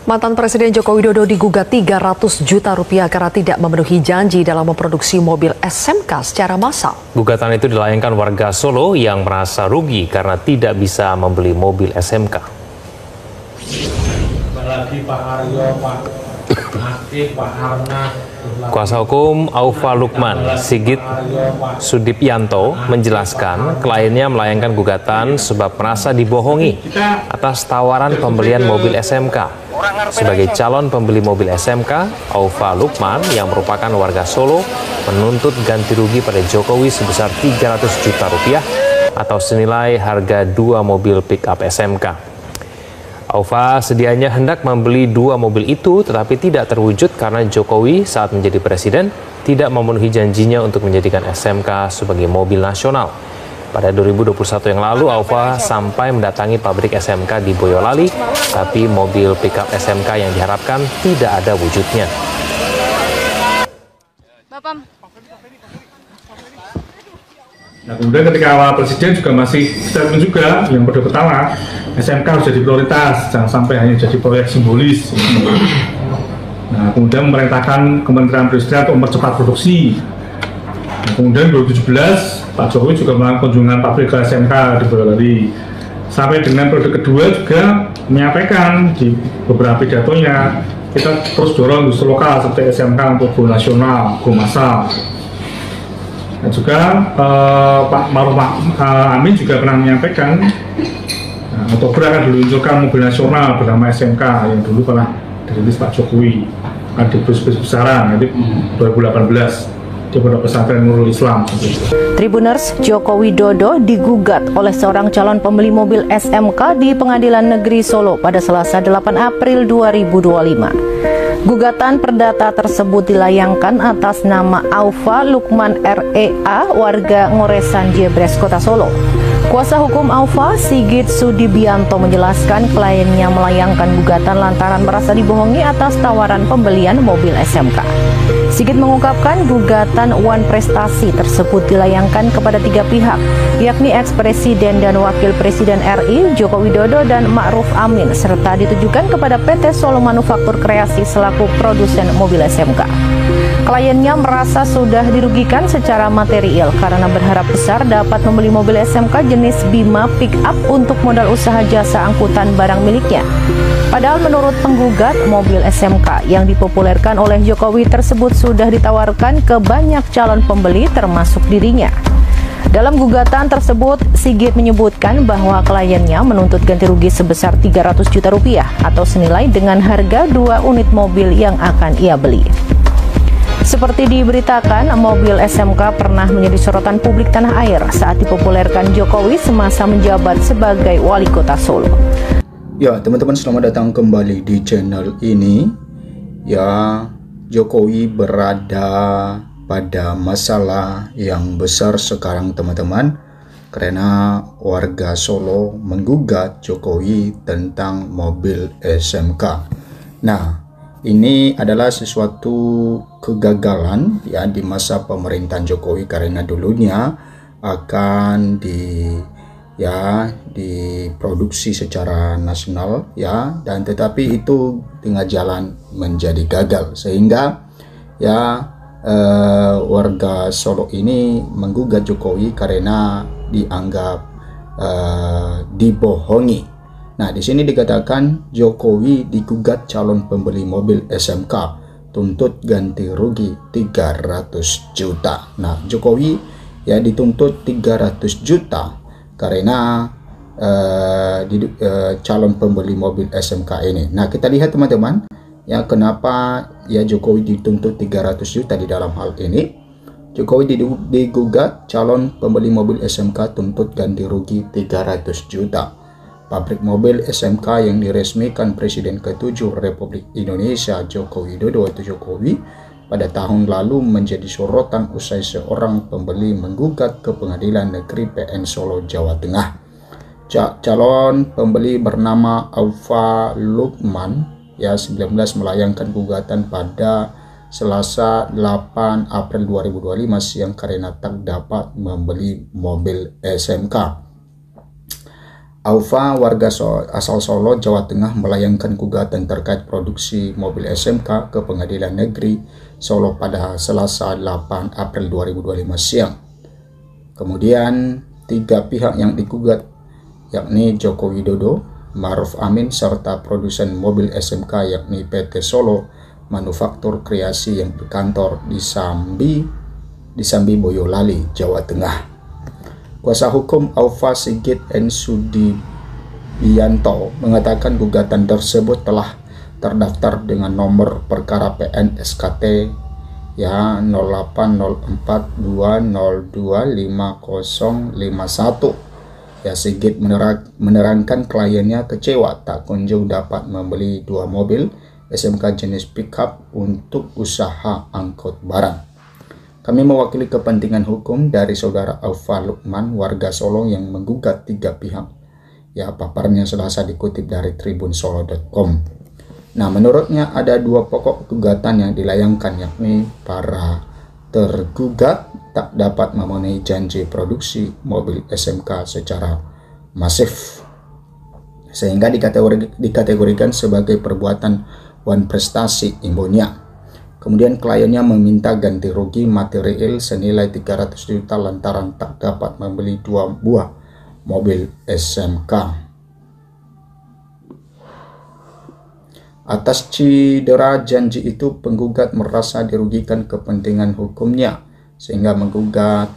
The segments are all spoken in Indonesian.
Mantan Presiden Joko Widodo digugat 300 juta rupiah karena tidak memenuhi janji dalam memproduksi mobil SMK secara massal. Gugatan itu dilayangkan warga Solo yang merasa rugi karena tidak bisa membeli mobil SMK. Kuasa hukum Aufa Lukman, Sigit Sudipyanto, menjelaskan kliennya melayangkan gugatan sebab merasa dibohongi atas tawaran pembelian mobil SMK. Sebagai calon pembeli mobil SMK, Aufa Lukman yang merupakan warga Solo menuntut ganti rugi pada Jokowi sebesar 300 juta rupiah atau senilai harga 2 mobil pick-up SMK. Aufa sedianya hendak membeli 2 mobil itu tetapi tidak terwujud karena Jokowi saat menjadi presiden tidak memenuhi janjinya untuk menjadikan SMK sebagai mobil nasional. Pada 2021 yang lalu, Aufa sampai mendatangi pabrik SMK di Boyolali, tapi mobil pickup SMK yang diharapkan tidak ada wujudnya. Nah, kemudian ketika awal presiden juga masih statement juga yang pada pertama SMK harus jadi prioritas, jangan sampai hanya jadi proyek simbolis. Nah, kemudian memerintahkan Kementerian Perindustrian untuk mempercepat produksi. Nah, kemudian 2017 Pak Jokowi juga melakukan kunjungan pabrik ke SMK di Boyolali. Sampai dengan periode kedua juga menyampaikan di beberapa pidatonya kita terus dorong industri lokal seperti SMK untuk go nasional, go massal. Dan juga Pak Maruf Amin juga pernah menyampaikan Oktober akan diluncurkan mobil nasional bernama SMK yang dulu pernah dirilis Pak Jokowi di besar-besaran nanti 2018 di Pondok Pesantren Nurul Islam. Tribuners, Joko Widodo digugat oleh seorang calon pembeli mobil SMK di Pengadilan Negeri Solo pada Selasa 8 April 2025. Gugatan perdata tersebut dilayangkan atas nama Aufa Lukman REA, warga Ngoresan Jebres, Kota Solo. Kuasa hukum Aufa, Sigit Sudipyanto, menjelaskan kliennya melayangkan gugatan lantaran merasa dibohongi atas tawaran pembelian mobil SMK. Sigit mengungkapkan gugatan Wan Prestasi tersebut dilayangkan kepada 3 pihak, yakni ex-presiden dan wakil presiden RI Joko Widodo dan Ma'ruf Amin, serta ditujukan kepada PT Solo Manufaktur Kreasi selaku produsen mobil SMK. Kliennya merasa sudah dirugikan secara material karena berharap besar dapat membeli mobil SMK jenis Bima pick-up untuk modal usaha jasa angkutan barang miliknya. Padahal menurut penggugat, mobil SMK yang dipopulerkan oleh Jokowi tersebut sudah ditawarkan ke banyak calon pembeli termasuk dirinya. Dalam gugatan tersebut, Sigit menyebutkan bahwa kliennya menuntut ganti rugi sebesar 300 juta rupiah atau senilai dengan harga 2 unit mobil yang akan ia beli. Seperti diberitakan, mobil SMK pernah menjadi sorotan publik tanah air saat dipopulerkan Jokowi semasa menjabat sebagai wali kota Solo. Ya, teman-teman, selamat datang kembali di channel ini. Ya, Jokowi berada pada masalah yang besar sekarang, teman-teman, karena warga Solo menggugat Jokowi tentang mobil SMK. Nah, ini adalah sesuatu kegagalan ya di masa pemerintahan Jokowi karena dulunya akan diproduksi secara nasional ya, dan tetapi itu tengah jalan menjadi gagal sehingga warga Solo ini menggugat Jokowi karena dianggap dibohongi. Nah, di sini dikatakan Jokowi digugat calon pembeli mobil SMK tuntut ganti rugi 300 juta. Nah, Jokowi ya dituntut 300 juta karena calon pembeli mobil SMK ini. Nah, kita lihat teman-teman ya kenapa ya Jokowi dituntut 300 juta di dalam hal ini. Jokowi digugat calon pembeli mobil SMK tuntut ganti rugi 300 juta. Pabrik mobil SMK yang diresmikan Presiden ke-7 Republik Indonesia Joko Widodo atau Jokowi pada tahun lalu menjadi sorotan usai seorang pembeli menggugat ke Pengadilan Negeri PN Solo, Jawa Tengah. Calon pembeli bernama Aufa Lukman ya 19 melayangkan gugatan pada Selasa 8 April 2025 siang karena tak dapat membeli mobil SMK. Aufa, warga asal Solo, Jawa Tengah, melayangkan gugatan terkait produksi mobil SMK ke Pengadilan Negeri Solo pada Selasa 8 April 2025 siang. Kemudian 3 pihak yang digugat, yakni Joko Widodo, Maruf Amin, serta produsen mobil SMK yakni PT Solo Manufaktur Kreasi yang berkantor di Sambi Boyolali, Jawa Tengah. Kuasa hukum Aufa, Sigit N. Sudibianto, mengatakan gugatan tersebut telah terdaftar dengan nomor perkara PN SKT ya 0804202501. Ya, Sigit menerangkan kliennya kecewa tak kunjung dapat membeli 2 mobil SMK jenis pickup untuk usaha angkut barang. Kami mewakili kepentingan hukum dari saudara Aufa Lukman, warga Solo yang menggugat 3 pihak. Ya, paparnya Selasa dikutip dari tribunsolo.com. Nah, menurutnya ada 2 pokok gugatan yang dilayangkan, yakni para tergugat tak dapat memenuhi janji produksi mobil SMK secara masif, sehingga dikategorikan sebagai perbuatan wan prestasi imbunya. Kemudian kliennya meminta ganti rugi material senilai 300 juta lantaran tak dapat membeli 2 buah mobil SMK. Atas cedera janji itu, penggugat merasa dirugikan kepentingan hukumnya, sehingga menggugat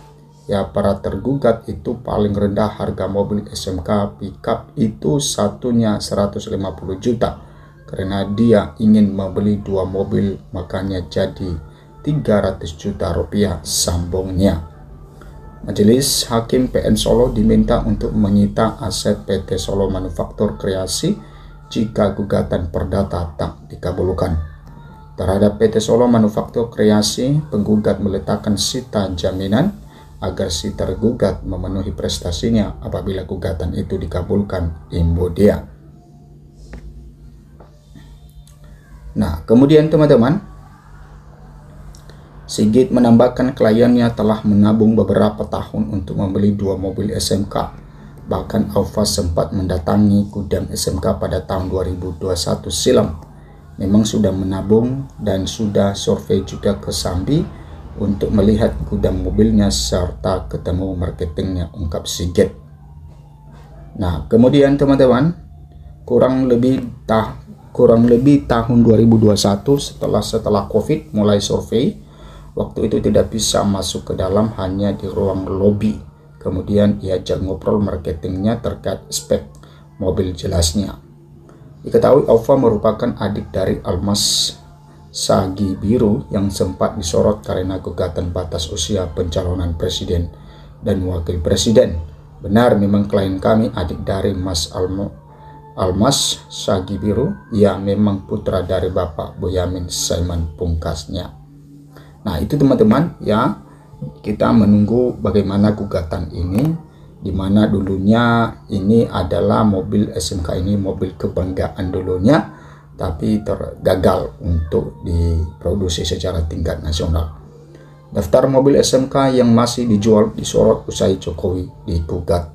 ya para tergugat itu paling rendah harga mobil SMK pickup itu satunya 150 juta. Karena dia ingin membeli 2 mobil, makanya jadi 300 juta rupiah, sambungnya. Majelis Hakim PN Solo diminta untuk menyita aset PT Solo Manufaktur Kreasi jika gugatan perdata tak dikabulkan. Terhadap PT Solo Manufaktur Kreasi, penggugat meletakkan sita jaminan agar si tergugat memenuhi prestasinya apabila gugatan itu dikabulkan imbu dia. Nah, kemudian teman-teman, Sigit menambahkan kliennya telah menabung beberapa tahun untuk membeli 2 mobil SMK. Bahkan Aufa sempat mendatangi gudang SMK pada tahun 2021 silam. Memang sudah menabung dan sudah survei juga ke Sambi untuk melihat gudang mobilnya serta ketemu marketingnya, ungkap Sigit. Nah, kemudian teman-teman, kurang lebih tahun 2021 setelah COVID mulai survei. Waktu itu tidak bisa masuk ke dalam, hanya di ruang lobi. Kemudian diajak ngobrol marketingnya terkait spek mobil jelasnya. Diketahui Aufa merupakan adik dari Almas Sagibiru yang sempat disorot karena gugatan batas usia pencalonan presiden dan wakil presiden. Benar, memang klien kami adik dari Mas Almas Sagibiru, ya memang putra dari Bapak Boyamin Saiman, pungkasnya. Nah, itu teman-teman ya, kita menunggu bagaimana gugatan ini, dimana dulunya ini adalah mobil SMK ini mobil kebanggaan dulunya, tapi gagal untuk diproduksi secara tingkat nasional. Daftar mobil SMK yang masih dijual disorot usai Jokowi digugat.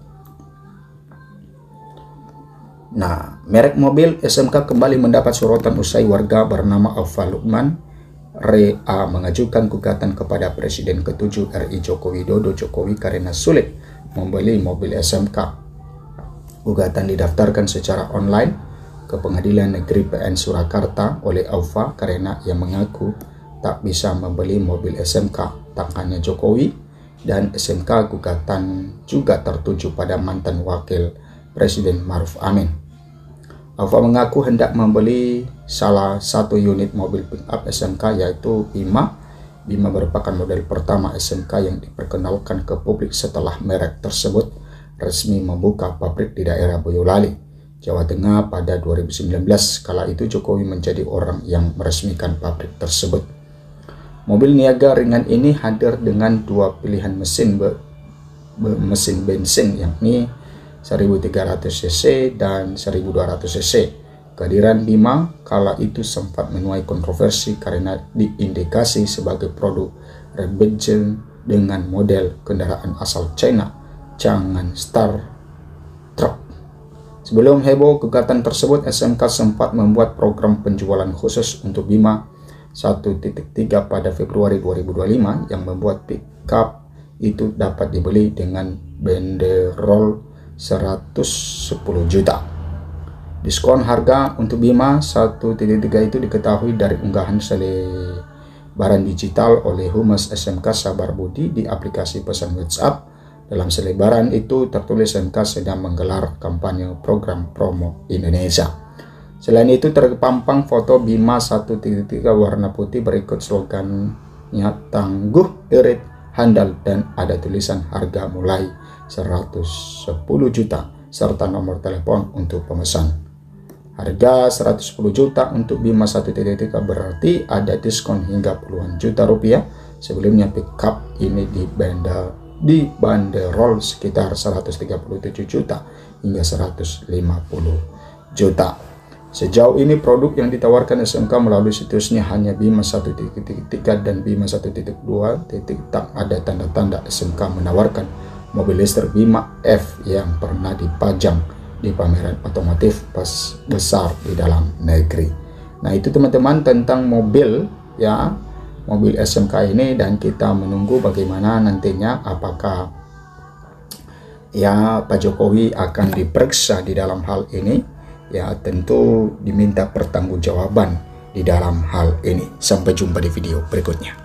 Nah, merek mobil SMK kembali mendapat sorotan usai warga bernama Aufa Lukman RA mengajukan gugatan kepada Presiden ke-7 RI Joko Widodo Jokowi karena sulit membeli mobil SMK. Gugatan didaftarkan secara online ke Pengadilan Negeri PN Surakarta oleh Aufa karena ia mengaku tak bisa membeli mobil SMK. Tak hanya Jokowi dan SMK, gugatan juga tertuju pada mantan wakil Presiden Maruf Amin. Aufa mengaku hendak membeli salah satu unit mobil pickup SMK yaitu Bima. Bima merupakan model pertama SMK yang diperkenalkan ke publik setelah merek tersebut resmi membuka pabrik di daerah Boyolali, Jawa Tengah pada 2019. Kala itu Jokowi menjadi orang yang meresmikan pabrik tersebut. Mobil niaga ringan ini hadir dengan 2 pilihan mesin bensin, yakni 1300 cc dan 1200 cc. Kehadiran Bima kala itu sempat menuai kontroversi karena diindikasi sebagai produk rebellion dengan model kendaraan asal China, Chang'an Star Truck. Sebelum heboh gugatan tersebut, SMK sempat membuat program penjualan khusus untuk Bima 1.3 pada Februari 2025 yang membuat pickup itu dapat dibeli dengan banderol 110 juta. Diskon harga untuk Bima 1.3 itu diketahui dari unggahan selebaran digital oleh Humas SMK Sabar Budi di aplikasi pesan WhatsApp. Dalam selebaran itu tertulis SMK sedang menggelar kampanye program promo Indonesia. Selain itu terpampang foto Bima 1.3 warna putih berikut slogannya tangguh, irit, handal, dan ada tulisan harga mulai 110 juta serta nomor telepon untuk pemesan. Harga 110 juta untuk Bima 1.3 berarti ada diskon hingga puluhan juta rupiah. Sebelumnya pickup ini dibanderol sekitar 137 juta hingga 150 juta. Sejauh ini produk yang ditawarkan SMK melalui situsnya hanya Bima 1.3 dan Bima 1.2. Tak ada tanda-tanda SMK menawarkan mobil listrik Bima F yang pernah dipajang di pameran otomotif besar di dalam negeri. Nah, itu teman-teman tentang mobil ya, mobil SMK ini, dan kita menunggu bagaimana nantinya apakah ya Pak Jokowi akan diperiksa di dalam hal ini. Ya, tentu diminta pertanggungjawaban di dalam hal ini. Sampai jumpa di video berikutnya.